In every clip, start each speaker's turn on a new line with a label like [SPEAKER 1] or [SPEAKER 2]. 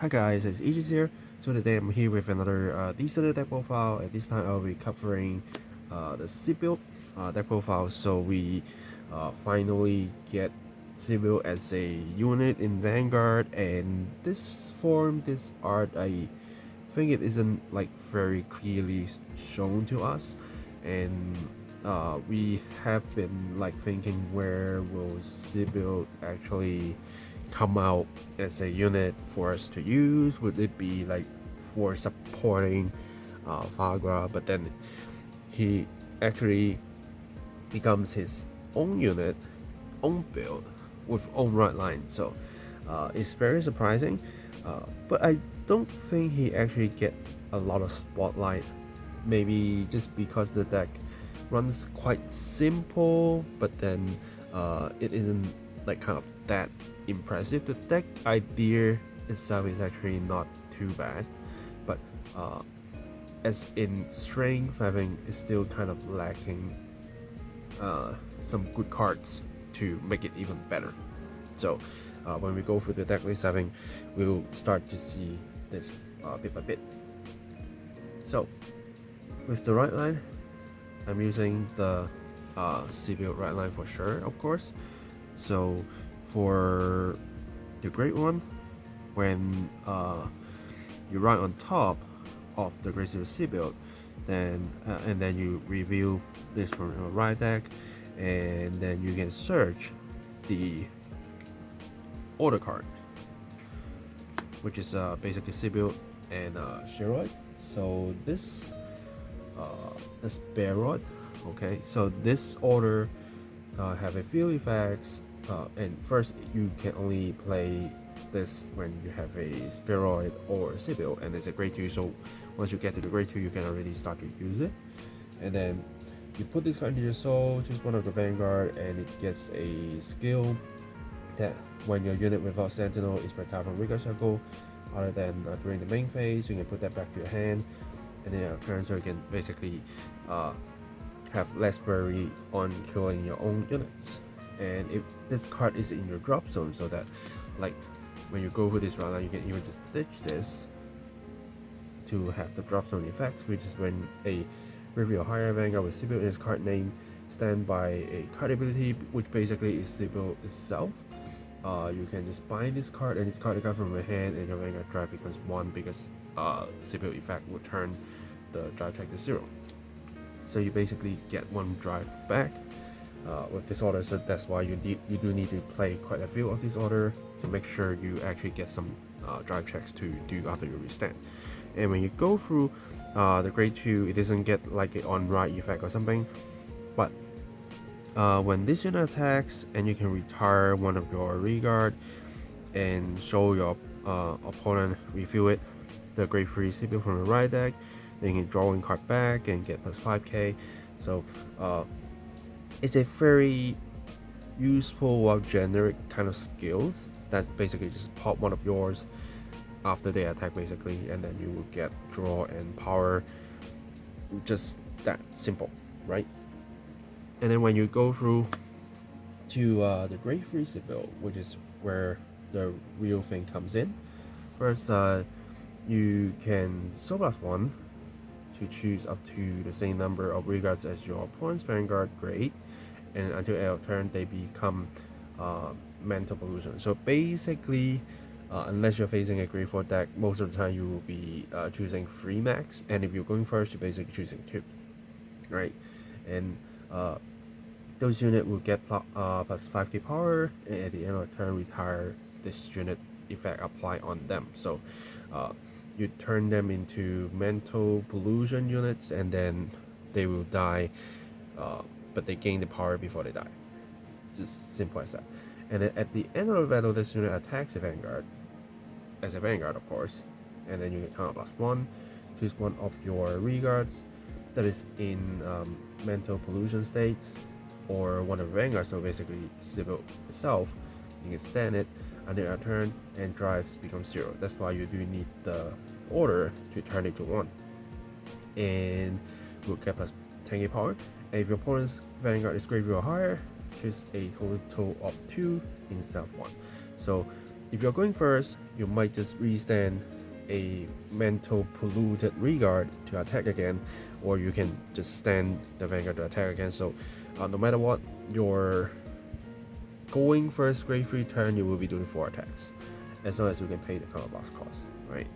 [SPEAKER 1] Hi guys, it's Aegis here. So today I'm here with another decent deck profile. At this time I'll be covering the Sybilt deck profile. So we finally get Cibil as a unit in Vanguard, and this form, this art, I think it isn't like very clearly shown to us, and we have been like thinking, where will Cibil actually come out as a unit for us to use? Would it be like for supporting Vanguard? But then he actually becomes his own unit, own build with own right line. So it's very surprising. But I don't think he actually get a lot of spotlight. Maybe just because the deck runs quite simple, but then it isn't like kind of that impressive. The deck idea itself is actually not too bad, but as in strength, I think it's still kind of lacking some good cards to make it even better. So when we go through the deck list, I think we'll start to see this bit by bit. So with the right line, I'm using the Cibil right line for sure, of course. So for the great one, when you run on top of the Great Cibil, then and then you review this from your right deck, and then you can search the order card, which is basically Cibil and Steroid. So this Steroid, okay. So this order have a few effects. And first, you can only play this when you have a Spheroid or Sybil, and it's a grade 2. So once you get to the grade 2, you can already start to use it. And then you put this card into your soul, choose one of the Vanguard, and it gets a skill that when your unit without Sentinel is retired from Rigor Circle, other than during the main phase, you can put that back to your hand, and then turn, so you can basically have less worry on killing your own units. And if this card is in your drop zone, so that like when you go for this round, you can even just ditch this to have the drop zone effect, which is when a review higher Vanguard with Cibil in its card name stand by a card ability, which basically is Cibil itself. You can just bind this card, and this card will come from your hand, and your Vanguard drive becomes 1 because Cibil effect will turn the drive check to 0. So you basically get 1 drive back with this order. So that's why you do need to play quite a few of this order to make sure you actually get some drive checks to do after you restand. And when you go through the grade 2, it doesn't get like an on right effect or something, but when this unit attacks, and you can retire one of your regard and show your opponent refill it, the grade 3 Cibil from the right deck, then you can draw 1 card back and get plus 5k. So it's a very useful or generic kind of skill that's basically just pop one of yours after they attack, basically, and then you will get draw and power. Just that simple, right? And then when you go through to the grade 3 Cibil, which is where the real thing comes in. First, you can soul blast 1 to choose up to the same number of regards as your opponent's Vanguard grade, and until end of turn they become mental pollution. So basically, unless you're facing a grade 4 deck, most of the time you will be choosing 3 max, and if you're going first, you're basically choosing 2, right? And those units will get plus 5k power, and at the end of the turn retire this unit effect apply on them. So you turn them into mental pollution units, and then they will die, but they gain the power before they die. Just simple as that. And then at the end of the battle, this unit attacks a Vanguard, as a Vanguard, of course, and then you can count plus 1, choose one of your regards that is in mental pollution states, or one of the Vanguard. So basically Cibil itself, you can stand it until your turn, and drives become 0. That's why you do need the order to turn it to 1, and will get plus 10k power. And if your opponent's Vanguard is grade 0 or higher, choose a total of 2 instead of 1. So if you're going first, you might just restand a mental polluted Vanguard to attack again, or you can just stand the Vanguard to attack again. So no matter what, you're going first grade 3 turn, you will be doing 4 attacks, as long as you can pay the counterblast cost, right?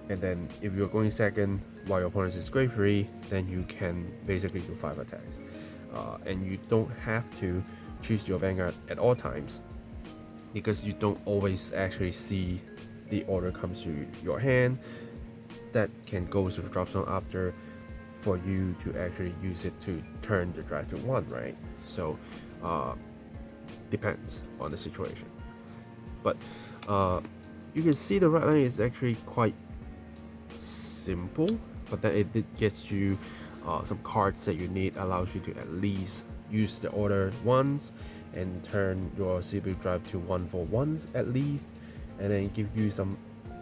[SPEAKER 1] And then if you're going second while your opponent is grade 3, then you can basically do 5 attacks. And you don't have to choose your Vanguard at all times, because you don't always actually see the order comes to your hand that can go to the drop zone after for you to actually use it to turn the drive to 1, right? So depends on the situation. But you can see the right line is actually quite simple, but then it gets you some cards that you need, allows you to at least use the order once and turn your Cibil drive to 1 for once at least, and then give you some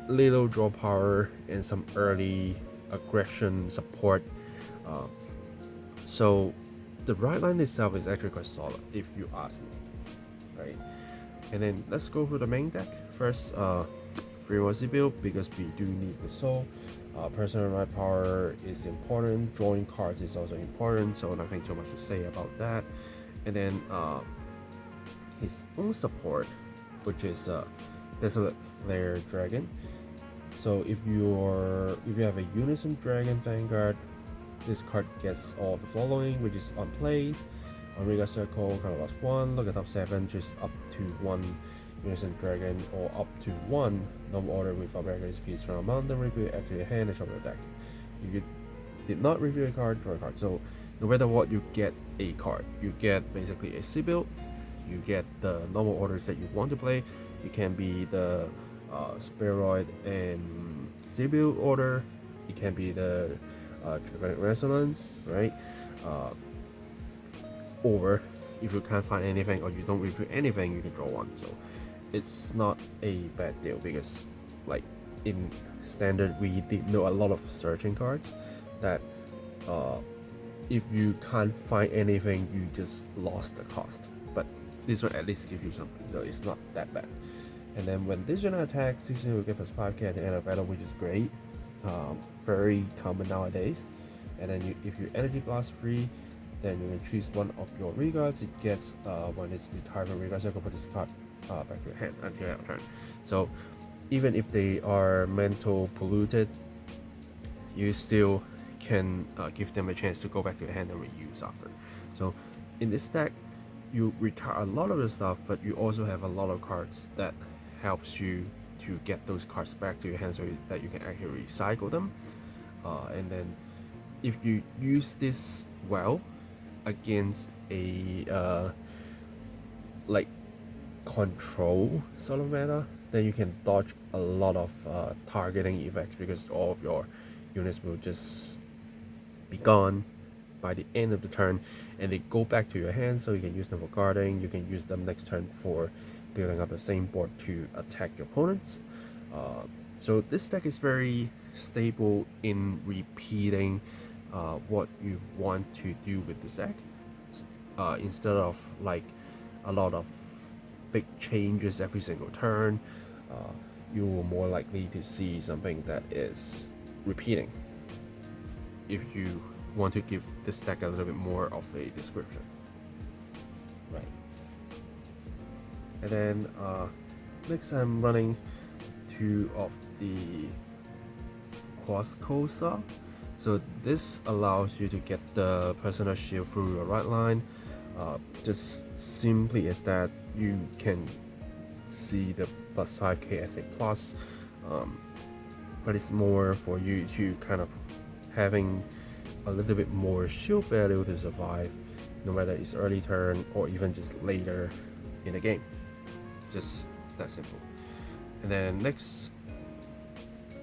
[SPEAKER 1] little draw power and some early aggression support. So the right line itself is actually quite solid if you ask me, right? And then let's go through the main deck first. 3-1 Sybilt, because we do need the soul. Personal right power is important, drawing cards is also important, so nothing too much to say about that. And then his own support, which is Desolate Flare Dragon. So if you have a Unison Dragon Vanguard, this card gets all the following, which is on plays, on Riga Circle, counterblast 1, look at top 7, choose up to 1 Unison Dragon or up to 1 normal order with a regular piece from a mountain, review, add to your hand, and shuffle your deck. If you did not review a card, draw a card. So no matter what, you get a card. You get basically a Cibil, you get the normal orders that you want to play. It can be the Spheroid and Cibil order, it can be the Trigonometric Resonance, right? Or if you can't find anything or you don't review anything, you can draw 1. So it's not a bad deal, because like in standard we did know a lot of searching cards that if you can't find anything, you just lost the cost, but this one at least gives you something, so it's not that bad. And then when this unit attacks, this unit will get plus 5k at the end of battle, which is great, very common nowadays. And then if you energy blast free, then you can choose one of your regards. It gets when it's retired from regards, you can put this card back to your hand until your turn. So even if they are mental polluted, you still can give them a chance to go back to your hand and reuse after. So in this deck, you retire a lot of the stuff, but you also have a lot of cards that helps you to get those cards back to your hand so that you can actually recycle them. And then if you use this well against a like control sort of meta, then you can dodge a lot of targeting effects, because all of your units will just be gone by the end of the turn and they go back to your hand, so you can use them for guarding, you can use them next turn for building up the same board to attack your opponents. So this deck is very stable in repeating what you want to do with this deck, instead of like a lot of big changes every single turn. You will more likely to see something that is repeating if you want to give this deck a little bit more of a description, right? And then next I'm running 2 of the Quascosa. So this allows you to get the personal shield through your right line. Just simply as that, you can see the plus 5k as a plus, but it's more for you to kind of having a little bit more shield value to survive, no matter it's early turn or even just later in the game. Just that simple. And then next,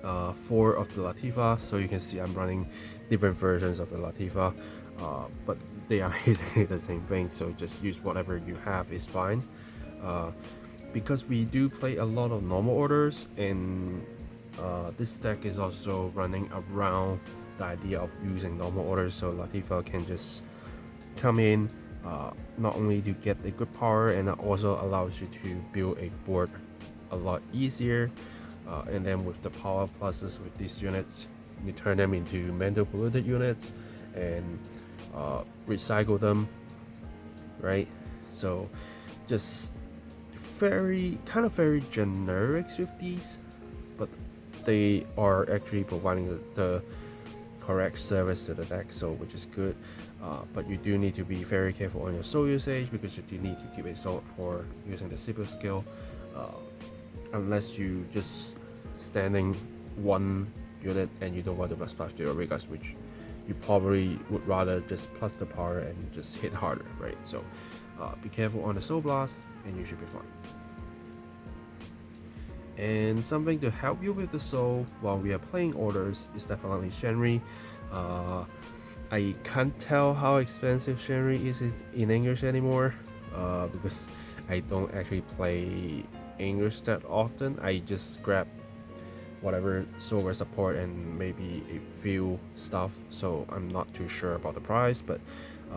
[SPEAKER 1] 4 of the Latifa. So you can see I'm running different versions of the Latifa, but they are basically the same thing, so just use whatever you have is fine. Because we do play a lot of normal orders, and this deck is also running around the idea of using normal orders, so Latifa can just come in, not only to get a good power, and it also allows you to build a board a lot easier. And then with the power pluses with these units, you turn them into mental polluted units and recycle them, right? So just very generic with these, but they are actually providing the correct service to the deck, so which is good. But you do need to be very careful on your soul usage, because you do need to keep a soul for using the Cibil skill, unless you just standing one unit and you don't want to plus to your regards, which you probably would rather just plus the power and just hit harder, right? So be careful on the soul blast and you should be fine. And something to help you with the soul while we are playing orders is definitely Shenri. I can't tell how expensive Shenri is in English anymore, because I don't actually play English that often. I just grab whatever software support and maybe a few stuff, so I'm not too sure about the price, but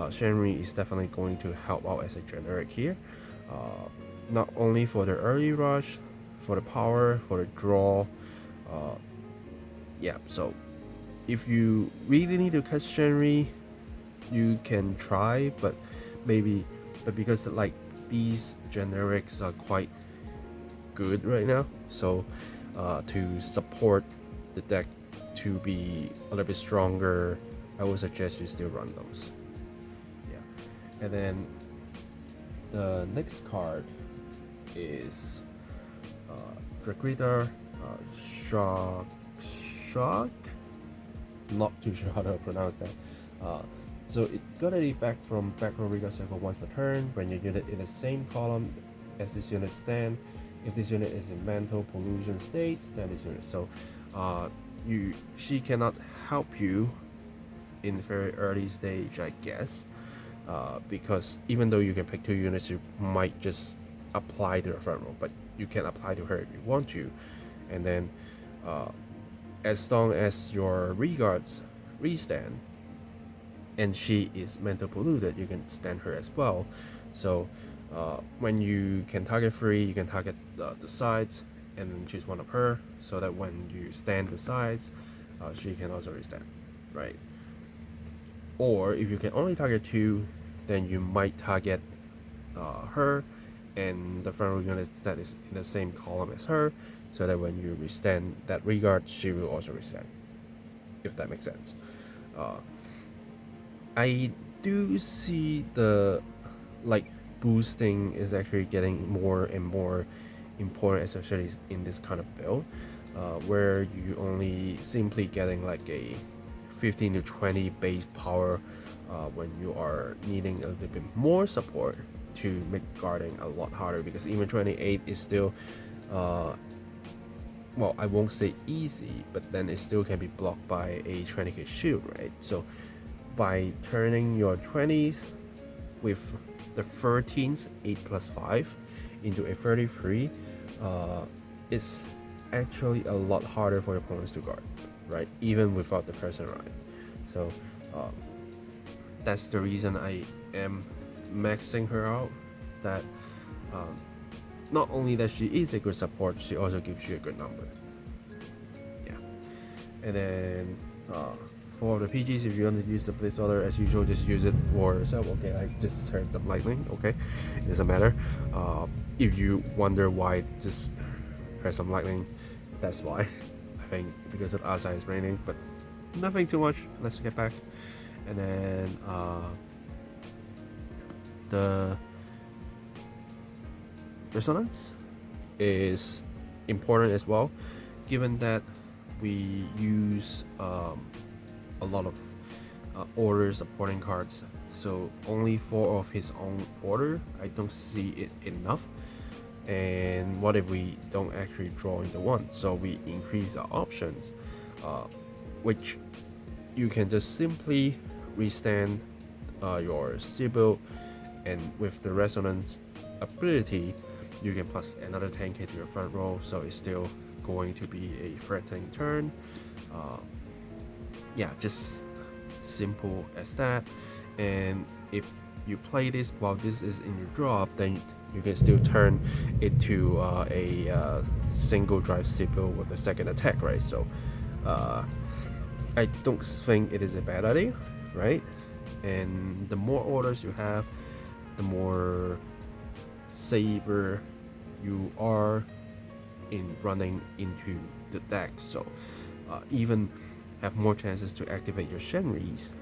[SPEAKER 1] Shenri is definitely going to help out as a generic here, not only for the early rush, for the power, for the draw. Yeah, so if you really need to catch Shenri, you can try, but because like these generics are quite good right now, so to support the deck to be a little bit stronger, I would suggest you still run those. Yeah, and then the next card is Dragrita Shock. Not too sure how to pronounce that. So it got an effect from background regal circle once per turn when your unit in the same column as this unit stand. If this unit is in mental pollution state, stand this unit. So she cannot help you in very early stage, I guess, because even though you can pick 2 units, you might just apply to the front row, but you can apply to her if you want to. And then as long as your regards restand and she is mental polluted, you can stand her as well. So when you can target free, you can target the sides and choose one of her, so that when you stand the sides, she can also restand, right? Or if you can only target 2, then you might target her and the front row unit that is in the same column as her, so that when you restand that regard, she will also restand, if that makes sense. I do see the boosting is actually getting more and more important, especially in this kind of build, where you only simply getting like a 15 to 20 base power when you are needing a little bit more support to make guarding a lot harder, because even 28 is still well, I won't say easy, but then it still can be blocked by a 20k shield, right? So by turning your 20s with the 13s 8+5 into a 33, it's actually a lot harder for your opponents to guard, right? Even without the person ride. So that's the reason I am maxing her out, that not only that she is a good support, she also gives you a good number. Yeah. And then for the PGs, if you want to use the Blitz order, as usual, just use it for yourself. Okay, I just heard some lightning. Okay, it doesn't matter. If you wonder why just heard some lightning, that's why. I think because of outside is raining, but nothing too much. Let's get back. And then the resonance is important as well, given that we use a lot of order supporting cards, so only 4 of his own order, I don't see it enough. And what if we don't actually draw into 1? So we increase our options, which you can just simply restand your Cibil, and with the resonance ability, you can plus another 10k to your front row, so it's still going to be a threatening turn. Yeah, just simple as that. And if you play this while this is in your drop, then you can still turn it to a single drive Cibil with a second attack, right? So I don't think it is a bad idea, right? And the more orders you have, the more safer you are in running into the deck. So even have more chances to activate your Shenries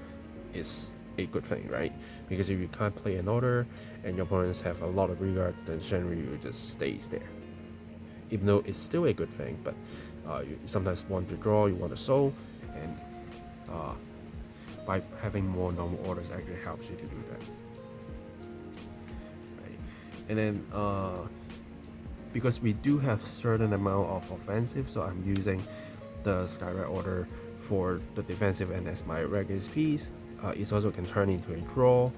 [SPEAKER 1] is a good thing, right? Because if you can't play an order and your opponents have a lot of regards, then Shenryu just stays there. Even though it's still a good thing, but you sometimes want to draw, you want to soul, and by having more normal orders actually helps you to do that. Right. And then because we do have certain amount of offensive, so I'm using the Skyride order for the defensive end as my regular piece. It also can turn into a draw,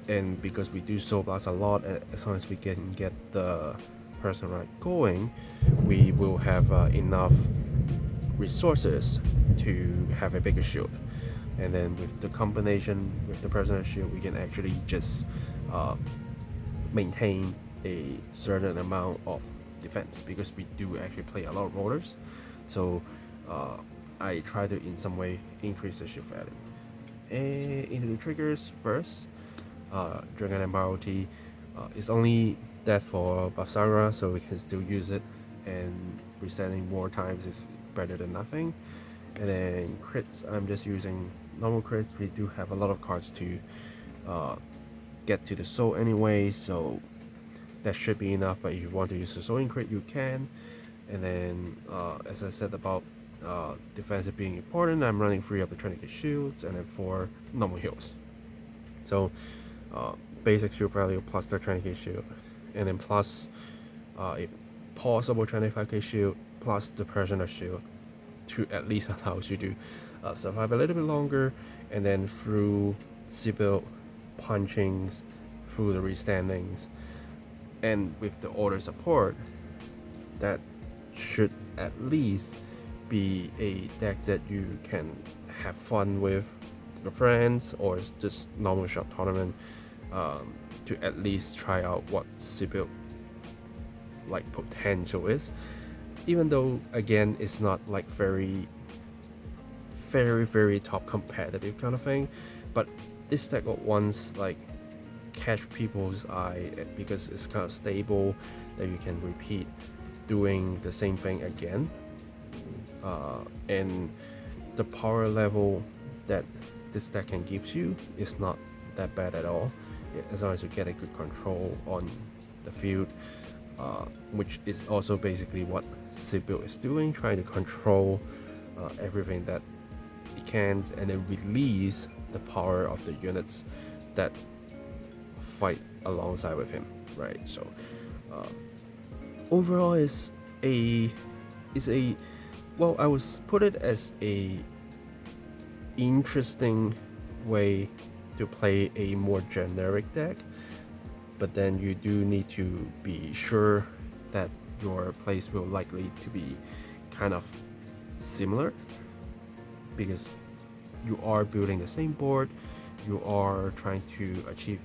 [SPEAKER 1] and because we do Soul Blast a lot, as long as we can get the person right going, we will have enough resources to have a bigger shield. And then with the combination with the personal shield, we can actually just maintain a certain amount of defense, because we do actually play a lot of rollers. So I try to in some way increase the shield value. And into the triggers first, Dragon Empire OT is only that for Basara, so we can still use it, and resetting more times is better than nothing. And then crits, I'm just using normal crits. We do have a lot of cards to get to the soul anyway, so that should be enough. But if you want to use the soul in crit, you can. And then as I said about defensive being important, I'm running 3 of the Trinity shields and then 4 normal heals. So basic shield value plus the Trinity shield, and then plus a possible 25k shield plus the personal shield to at least allows you to survive a little bit longer. And then through Sybilt punchings, through the restandings, and with the order support, that should at least be a deck that you can have fun with your friends, or just normal shop tournament, to at least try out what Cibil like potential is. Even though again it's not like very top competitive kind of thing, but this deck at once like catch people's eye because it's kind of stable, that you can repeat doing the same thing again, and the power level that this deck can give you is not that bad at all, as long as you get a good control on the field, which is also basically what Cibil is doing, trying to control everything that it can, and then release the power of the units that fight alongside with him, right? So overall is a well, I would put it as a interesting way to play a more generic deck, but then you do need to be sure that your plays will likely to be kind of similar, because you are building the same board, you are trying to achieve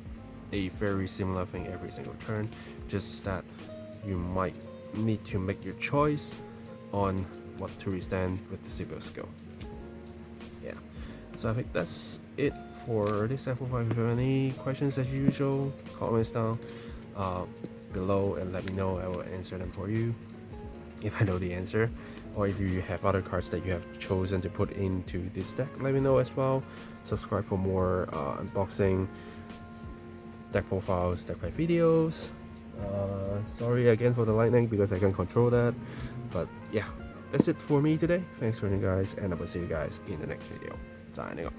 [SPEAKER 1] a very similar thing every single turn, just that you might need to make your choice on what to restand with the Cibil skill. Yeah, so I think that's it for this episode. If you have any questions, as usual, comments down below and let me know. I will answer them for you if I know the answer, or if you have other cards that you have chosen to put into this deck, let me know as well. Subscribe for more unboxing, deck profiles, deck fight videos. Sorry again for the lightning because I can control that, but yeah, that's it for me today. Thanks for watching guys, and I will see you guys in the next video. Signing off.